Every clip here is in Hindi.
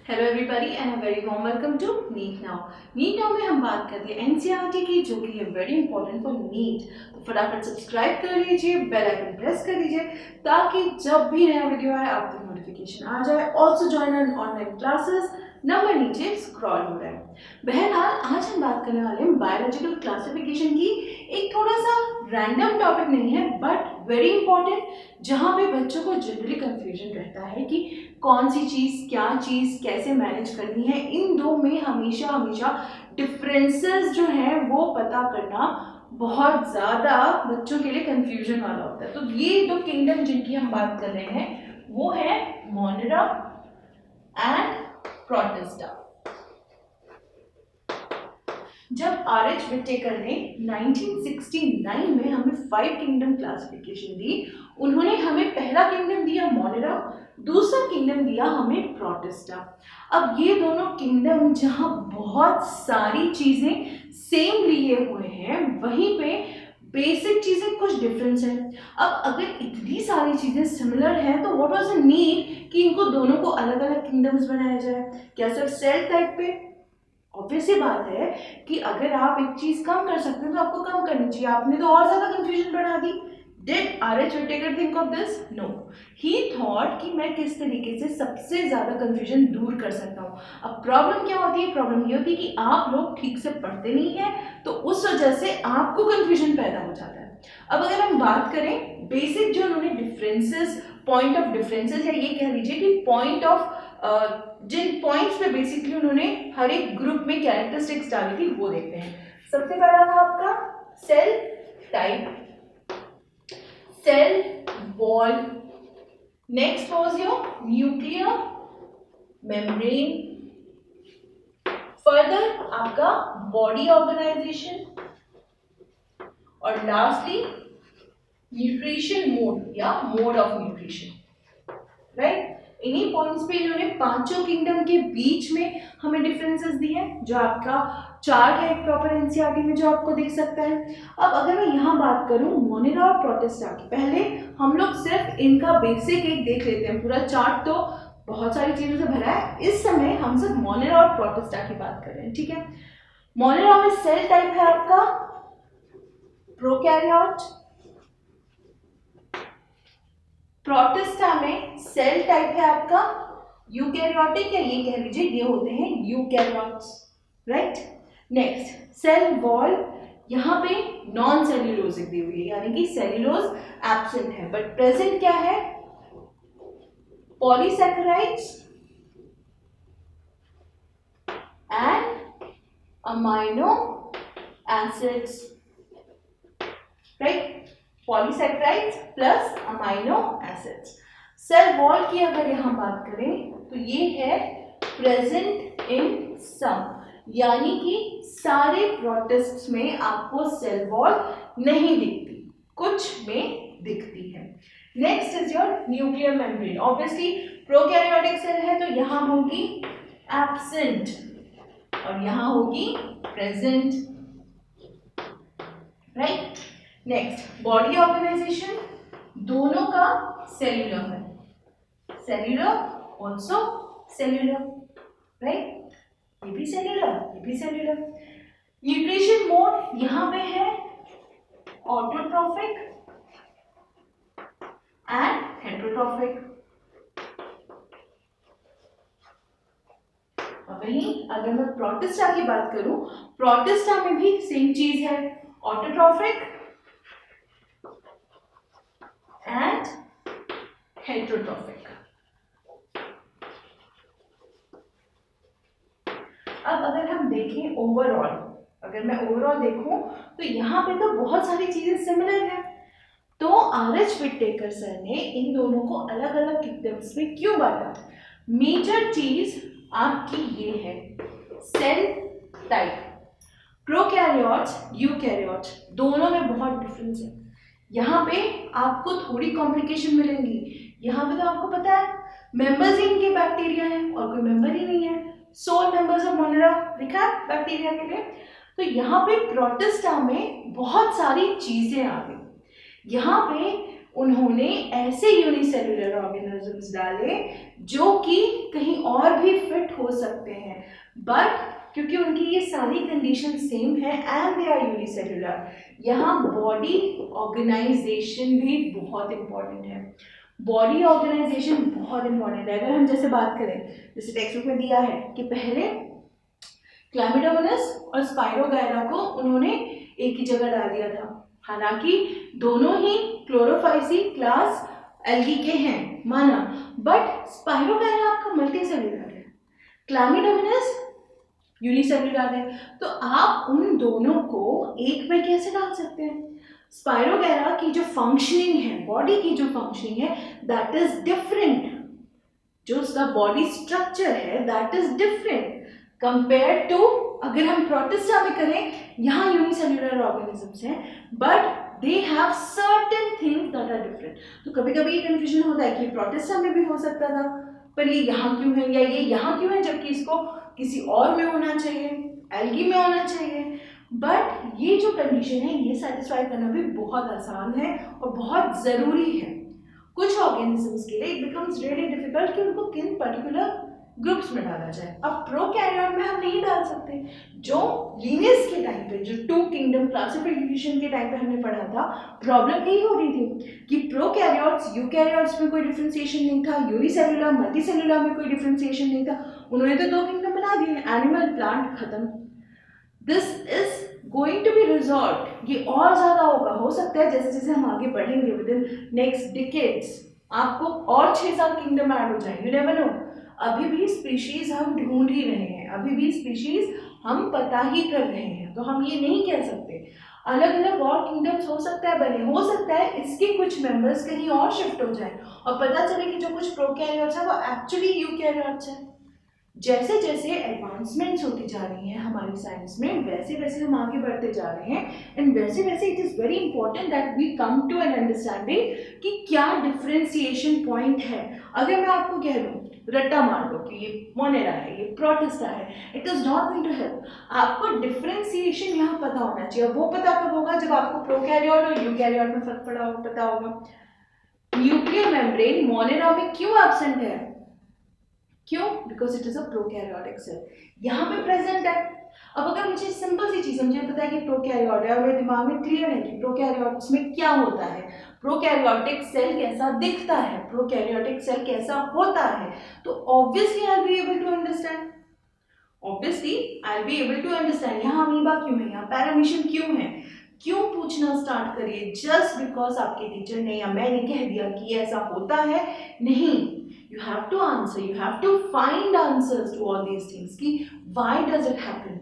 Hello everybody and a very warm welcome to NEET now. NEET now में हम बात करते हैं एनसीईआरटी की, जो कि है वेरी इंपॉर्टेंट फॉर नीट। तो फटाफट सब्सक्राइब कर लीजिए, बेल आइकन प्रेस कर लीजिए ताकि जब भी नया वीडियो आए आप तक नोटिफिकेशन आ जाए। Also join in online classes, number नीचे स्क्रॉल हो रहा है। बहरहाल आज हम बात करने वाले हैं बायोलॉजिकल क्लासिफिकेशन की। एक थोड़ा सा रैंडम टॉपिक नहीं है बट वेरी इंपॉर्टेंट, जहाँ पे बच्चों को जनरली कंफ्यूजन रहता है कि कौन सी चीज़ क्या चीज़ कैसे मैनेज करनी है। इन दो में हमेशा हमेशा डिफरेंसेस जो हैं वो पता करना बहुत ज़्यादा बच्चों के लिए कंफ्यूजन वाला होता है। तो ये दो किंगडम जिनकी हम बात कर रहे हैं वो है मोनेरा एंड प्रोटिस्टा। जब आर.एच. विटेकर ने 1969 में हमें 5 किंगडम क्लासिफिकेशन दी, उन्होंने हमें पहला किंगडम दिया मोनेरा, दूसरा किंगडम दिया हमें प्रोटिस्टा। अब ये दोनों किंगडम जहाँ बहुत सारी चीज़ें सेम लिए हुए हैं, वहीं पे बेसिक चीज़ें कुछ डिफरेंस है। अब अगर इतनी सारी चीज़ें सिमिलर हैं तो व्हाट वाज द नीड कि इनको दोनों को अलग अलग किंगडम्स बनाया जाए? क्या सिर्फ सेल टाइप पे? ऑब्वियस ही बात है कि अगर आप एक चीज कम कर सकते हैं तो आपको कम करनी चाहिए। आपने तो और ज्यादा कंफ्यूजन बढ़ा दी। Did R.H. Whittaker think of this? No. He thought कि मैं किस तरीके से सबसे ज्यादा कंफ्यूजन दूर कर सकता हूँ। अब प्रॉब्लम क्या होती है? प्रॉब्लम ये होती है कि आप लोग ठीक से पढ़ते नहीं हैं, तो उस वजह से आपको कंफ्यूजन पैदा हो जाता है। अब अगर हम बात करें बेसिक जो उन्होंने डिफरेंसेस, पॉइंट ऑफ डिफरेंसेस, या ये कह लीजिए कि पॉइंट ऑफ जिन पॉइंट्स पे बेसिकली उन्होंने हर एक ग्रुप में कैरेक्टरिस्टिक्स डाली थी वो देखते हैं। सबसे पहला था आपका cell type, cell wall, next was your nuclear membrane, further आपका बॉडी ऑर्गेनाइजेशन, और लास्टली न्यूट्रिशन मोड या मोड ऑफ न्यूट्रिशन। राइट, इन्हीं पॉइंट्स पे इन्होंने पांचों किंगडम के बीच में हमें डिफरेंसेस दिए हैं, जो आपका चार्ट है एक प्रॉपर एनसीईआरटी में जो आपको दिख सकता है। अब अगर मैं यहाँ बात करूँ मोनेरा और प्रोटिस्टा की, पहले हम लोग सिर्फ इनका बेसिक एक देख लेते हैं। पूरा चार्ट तो बहुत सारी चीजों से भरा है, इस समय हम सिर्फ मोनेरा और प्रोटिस्टा की बात कर रहे हैं। ठीक है, मोनेरा में सेल टाइप है आपका प्रोकैरियोट, प्रोटिस्टा में सेल टाइप है आपका यूकैरियोटिक, या ये कह लीजिए ये होते हैं eukaryotes. Right, next cell wall, यहाँ पे नॉन सेल्यूलोजिक दी हुई है, यानी कि सेल्यूलोज एब्सेंट है, बट प्रेजेंट क्या है? Polysaccharides and amino acids. Right, polysaccharides plus amino acids. Cell wall की अगर यहाँ बात करें तो ये है प्रेजेंट इन सम, यानी कि सारे प्रोटिस्ट्स में आपको सेल वॉल नहीं दिखती, कुछ में दिखती है। Next is your nuclear membrane. Obviously prokaryotic cell है तो यहाँ होगी एब्सेंट और यहाँ होगी present. Right, next body organisation, दोनों का सेल्यूलर है, सेल्यूलर ऑल्सो सेल्यूलर। राइट, ये भी सेल्यूलर, ये भी सेल्यूलर। न्यूट्रिशन मोड यहाँ पे है ऑटोट्रॉफिक एंड हेटेरोट्रॉफिक। वहीं अगर मैं प्रोटिस्टा की बात करूं, प्रोटिस्टा में भी सेम चीज है, ऑटोट्रॉफिक एंड हेटेरोट्रॉफिक। अब अगर हम देखें ओवरऑल, अगर मैं ओवरऑल देखूं तो यहाँ पे तो बहुत सारी चीजें सिमिलर है। तो आर.एच. विटेकर सर ने इन दोनों को अलग अलग किंगडम्स में क्यों बांटा? मेजर चीज आपकी ये है, सेल टाइप, प्रोकैरियोट्स यूकैरियोट्स दोनों में बहुत डिफरेंस है। यहाँ पे आपको थोड़ी कॉम्प्लिकेशन मिलेंगी। यहाँ पे तो आपको पता है मेंबर्स ही इनके बैक्टीरिया है और कोई मेंबर ही नहीं है। सोल मेंबर्स ऑफ मोनेरा लिखा है बैक्टीरिया के लिए। तो यहाँ पे प्रोटिस्टा में बहुत सारी चीजें आ गई। यहाँ पे उन्होंने ऐसे यूनिसेल्युलर ऑर्गेनिजम्स डाले जो कि कहीं और भी फिट हो सकते हैं, बट क्योंकि उनकी ये सारी कंडीशन सेम है एंड दे आर यूनिसेल्युलर, यहाँ बॉडी ऑर्गेनाइजेशन भी बहुत इंपॉर्टेंट है। बॉडी ऑर्गेनाइजेशन बहुत इंपॉर्टेंट है। अगर हम जैसे बात करें, जैसे टेक्स्ट बुक में दिया है कि पहले क्लैमिडोमोनास और स्पाइरोगायरा को उन्होंने एक ही जगह डाल दिया था, हालांकि दोनों ही क्लोरोफाइसी क्लास एल्गी के हैं माना, बट स्पाइरोगायरा आपका मल्टीसेल्युलर है, क्लैमिडोमोनास यूनिसेल्युलर है, तो आप उन दोनों को एक में कैसे डाल सकते हैं? स्पाइरोगायरा की जो फंक्शनिंग है, बॉडी की जो फंक्शनिंग है, दैट इज डिफरेंट, जो उसका बॉडी स्ट्रक्चर है that is different compare to, अगर हम प्रोटिस्टा में करें, यहाँ यूनिसेल्युलर ऑर्गेनिजम्स हैं but they have certain things that are different. तो कभी कभी ये कन्फ्यूजन होता है कि प्रोटिस्टा में भी हो सकता था, पर ये यहाँ क्यों है, या ये यहाँ क्यों है जबकि इसको किसी और में होना चाहिए, एल्गी में होना चाहिए। बट ये जो कंडीशन है ये सेटिस्फाई करना भी बहुत आसान है और बहुत ज़रूरी है। कुछ ऑर्गेनिजम्स के लिए इट बिकम्स रियली डिफिकल्ट कि उनको किन पर्टिकुलर ग्रुप्स में डाला जाए। अब प्रोकैरियोट में हम नहीं डाल सकते। जो लीनियस के टाइम पे, जो टू किंगडम क्लासिफिकेशन के टाइम पे हमने पढ़ा था, प्रॉब्लम यही हो रही थी कि प्रोकैरियोट्स यूकैरियोट्स में कोई डिफरेंशिएशन नहीं था, यूनिसेल्युलर मल्टीसेल्युलर में कोई डिफरेंशिएशन नहीं था। उन्होंने तो 2 किंगडम बना दिए, एनिमल प्लांट खत्म। This is going to be resolve, ये और ज़्यादा होगा, हो सकता है जैसे जैसे हम आगे बढ़ेंगे विद इन नेक्स्ट डिकेड्स आपको और 6-7 किंगडम ऐड हो जाए, यू नेवर नो। अभी भी स्पीशीज हम ढूंढ ही रहे हैं, अभी भी स्पीशीज हम पता ही कर रहे हैं, तो हम ये नहीं कह सकते अलग अलग और किंगडम्स हो सकता है बने, हो सकता है इसके कुछ मेंबर्स कहीं और शिफ्ट हो जाए और पता चले कि जो कुछ प्रोकैरियोट्स है वो एक्चुअली यूकैरियोट्स है। जैसे जैसे एडवांसमेंट्स होती जा रही हैं हमारी साइंस में, वैसे वैसे हम आगे बढ़ते जा रहे हैं, एंड वैसे वैसे it is very important that we come to an understanding कि क्या डिफरेंशिएशन पॉइंट है। अगर मैं आपको कह दूँ, रट्टा मार दो कि ये मोनेरा है, ये प्रोटिस्टा है, it is not going to help. आपको डिफरेंशिएशन यहाँ पता होना चाहिए। वो पता कब होगा? जब आपको प्रोकैरियोट और यूकैरियोट में फर्क पता होगा। न्यूक्लियर मेम्ब्रेन मोनेरा में क्यों एब्सेंट है? क्यों? Because it is a prokaryotic cell, यहाँ पे प्रेजेंट है। अब अगर मुझे सिंपल सी चीज, मुझे पता है कि प्रोकैरियोट है और मेरे दिमाग में क्लियर है कि प्रोकैरियोट्स में क्या होता है, प्रोकैरियोटिक सेल कैसा दिखता है, प्रोकैरियोटिक सेल कैसा होता है, तो obviously I will be able to understand, यहाँ अमीबा क्यों है, यहाँ पैरामीशियम क्यों है, क्यों पूछना स्टार्ट करिए जस्ट बिकॉज आपके टीचर ने या मैंने कह दिया कि ऐसा होता है, नहीं। You have to answer, you have to find answers to all these things कि why does it happen।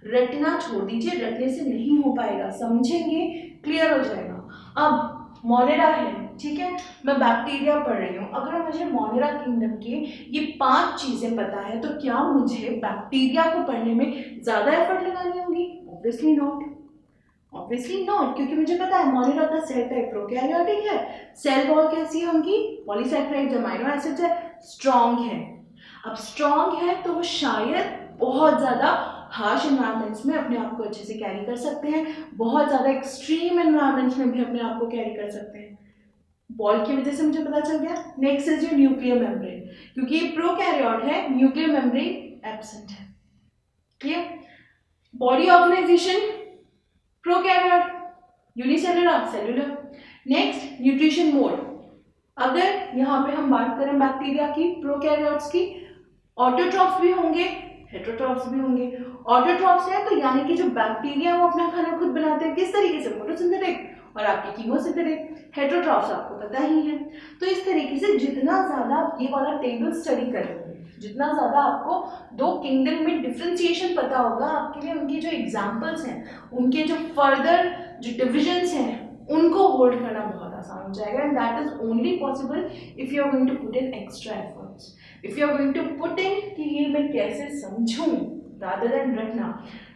रटना छोड़ दीजिए, रटने से नहीं हो पाएगा, समझेंगे क्लियर हो जाएगा। अब मोनेरा है, ठीक है, मैं बैक्टीरिया पढ़ रही हूँ, अगर मुझे मोनेरा किंगडम की ये 5 चीज़ें पता है तो क्या मुझे बैक्टीरिया को पढ़ने में ज़्यादा एफर्ट लगानी होगी? ऑब्वियसली नॉट, ऑब्वियसली नॉट, क्योंकि मुझे पता है मोनेरा का सेल टाइप प्रोकैरियोटिक है, सेल वॉल कैसी है उनकी, पॉलीसैकेराइड अमीनो एसिड्स है, स्ट्रॉन्ग है। अब स्ट्रॉन्ग है तो वो शायद बहुत ज़्यादा हार्श एनवायरनमेंट्स में अपने आप को अच्छे से कैरी कर सकते हैं, बहुत ज़्यादा एक्सट्रीम एनवायरनमेंट्स में भी अपने आप को कैरी कर सकते हैं। वॉल की वजह से मुझे पता चल गया। Next is your nuclear membrane, क्योंकि ये प्रोकैरियोट है, न्यूक्लियर मेम्ब्रेन एब्सेंट है। Clear? Body organisation prokaryote, unicellular, cellular. Next nutrition mode, अगर यहाँ पे हम बात करें बैक्टीरिया की, प्रोकैरियोट्स की, ऑटोट्रॉफ्स भी होंगे, हेटेरोट्रॉफ्स भी होंगे। ऑटोट्रॉफ्स है तो यानी कि जो बैक्टीरिया वो अपना खाना खुद बनाते हैं, किस तरीके से? फोटोसिंथेटिक और आपके कीमोसिंथेटिक। हेटेरोट्रॉफ्स आपको पता ही है। तो इस तरीके से जितना ज़्यादा ये वाला टेबल स्टडी करेंगे, जितना ज़्यादा आपको 2 किंगडम में डिफ्रेंशिएशन पता होगा, आपके लिए उनके जो एग्जाम्पल्स हैं, उनके जो फर्दर जो डिविजन्स हैं, उनको होल्ड करना बहुत आसान हो जाएगा। And that is only possible if you are going to put in extra efforts, if you are going to put in कि ये मैं कैसे समझूं रादर देन रटना।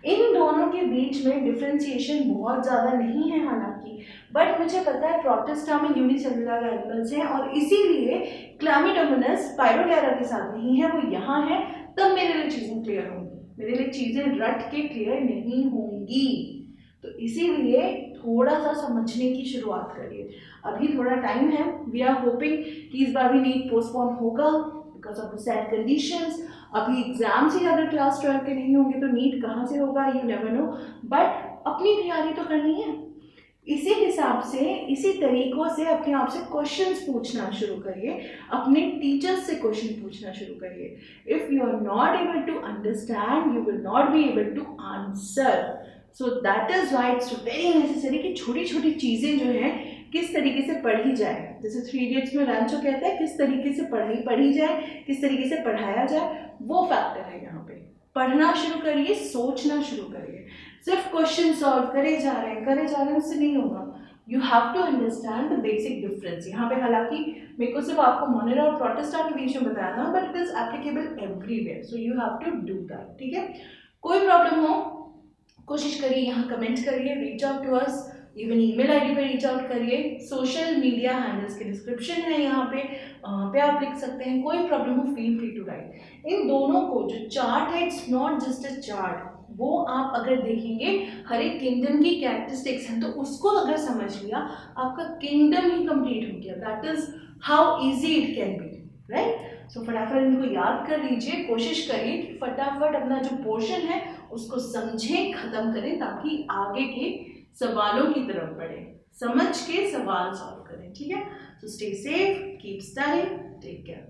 इन दोनों के बीच में डिफ्रेंशिएशन बहुत ज़्यादा नहीं है हालांकि, बट मुझे पता है प्रोटिस्टा में यूनिसेल्युलर एनिमल्स हैं और इसीलिए क्लैमिडोमोनास स्पाइरोगायरा के साथ नहीं है, वो यहाँ है, तब मेरे लिए चीज़ें क्लियर होंगी, मेरे लिए चीज़ें रट के क्लियर नहीं होंगी। तो इसीलिए थोड़ा सा समझने की शुरुआत करिए। अभी थोड़ा टाइम है। वी आर होपिंग कि इस बार भी नीट पोस्टपोन होगा because of the sad conditions. अभी एग्जाम्स ही अगर क्लास 12 के नहीं होंगे तो नीट कहाँ से होगा, यू नेवर नो। बट अपनी तैयारी तो करनी है। इसी हिसाब से, इसी तरीकों से अपने आप से क्वेश्चंस पूछना शुरू करिए, अपने टीचर्स से क्वेश्चन पूछना शुरू करिए। If you are not able to understand, you will not be able to answer. So that is why it's very necessary कि छोटी छोटी चीज़ें जो हैं किस तरीके से पढ़ी जाए। जैसे 3 इडियट्स में रैंचो कहता है किस तरीके से पढ़ी जाए, किस तरीके से पढ़ाया जाए, वो फैक्टर है यहाँ पे। पढ़ना शुरू करिए, सोचना शुरू करिए। सिर्फ क्वेश्चन सॉल्व करे जा रहे हैं उससे नहीं होगा। You have to understand the basic difference. यहाँ पे हालांकि मेरे को सिर्फ आपको मोनेरा और प्रोटेस्टा के बीच में बताया था, but it is applicable everywhere, so you have to do that. ठीक है, कोई प्रॉब्लम हो कोशिश करिए, यहाँ कमेंट करिए, reach out to us, even email ID पे रीच आउट करिए। सोशल मीडिया हैंडल्स के डिस्क्रिप्शन है यहाँ पे आप लिख सकते हैं। कोई प्रॉब्लम हो फील फ्री टू राइट। इन दोनों को जो चार्ट है, it's not just a chart, वो आप अगर देखेंगे हर एक किंगडम की कैरेक्टरिस्टिक्स हैं, तो उसको अगर समझ लिया आपका किंगडम ही कंप्लीट हो गया। That is how easy it can be, right. So फटाफट इनको याद कर लीजिए, कोशिश करिए कि फटाफट अपना जो पोर्शन है उसको समझें, खत्म करें, ताकि आगे के सवालों की तरफ बढ़े, समझ के सवाल सॉल्व करें। ठीक है, so stay safe, keep studying, take care.